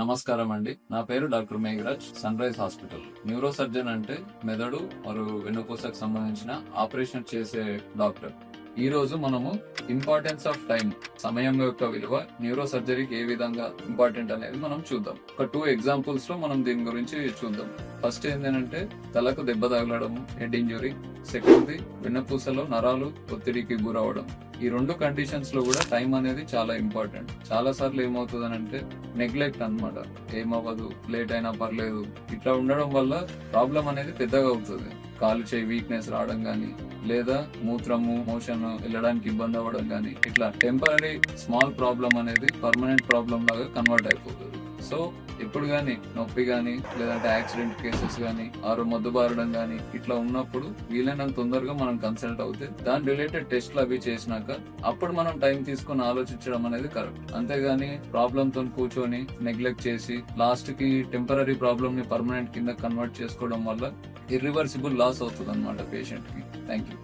నమస్కారం అండి. నా పేరు doctor Megharaj, Sunrise hospital. Neuro surgeon అంటే మెదడు మరియు వెన్నుపూసకు సంబంధించిన ఆపరేషన్ చేసే డాక్టర్. ఈ రోజు మనము ఇంపార్టెన్స్ ఆఫ్ టైం, సమయం యొక్క విలువ న్యూరో సర్జరీకి ఏ విధంగా ఇంపార్టెంట్ అనేది మనం చూద్దాం. ఒక 2 ఎగ్జాంపుల్స్ లో మనం దీని గురించి చూద్దాం. ఫస్ట్ ఏంటంటే తలకు దెబ్బ తగలడం, హెడ్ ఇంజురీ. సెకండ్ది వెన్నుపూసలో నరాలు ఒత్తిడికి గురవడం. ఈ 2 కండిషన్స్ లో కూడా టైం అనేది చాలా ఇంపార్టెంట్. చాలా సార్లు ఏమవుతుందనంటే నెగ్లెక్ట్ అన్నమాట. ఏమవ్వదు, లేట్ అయినా పర్లేదు, ఇట్లా ఉండడం వల్ల ప్రాబ్లం అనేది పెద్దగా అవుతుంది. కాలు చేయి వీక్నెస్ రావడం గానీ, లేదా మూత్రము మోషన్ వెళ్ళడానికి ఇబ్బంది అవ్వడం గానీ, ఇట్లా టెంపరీ స్మాల్ ప్రాబ్లం అనేది పర్మనెంట్ ప్రాబ్లం లాగా కన్వర్ట్ అయిపోతుంది. సో ఎప్పుడు గానీ నొప్పి గానీ, లేదంటే యాక్సిడెంట్ కేసెస్ గానీ, ఆరు మొద్దుబారడం గానీ ఇట్లా ఉన్నప్పుడు వీలైనంత తొందరగా మనం కన్సల్ట్ అవుతే దాని రిలేటెడ్ టెస్ట్లు అవి చేసినాక అప్పుడు మనం టైం తీసుకొని ఆలోచించడం అనేది కరెక్ట్. అంతేగాని ప్రాబ్లమ్ తో కూర్చొని నెగ్లెక్ట్ చేసి లాస్ట్ కి టెంపరీ ప్రాబ్లమ్ ని పర్మనెంట్ కింద కన్వర్ట్ చేసుకోవడం వల్ల ఇర్రివర్సిబుల్ లాస్ అవుతుంది అన్నమాట పేషెంట్ కి. Thank you.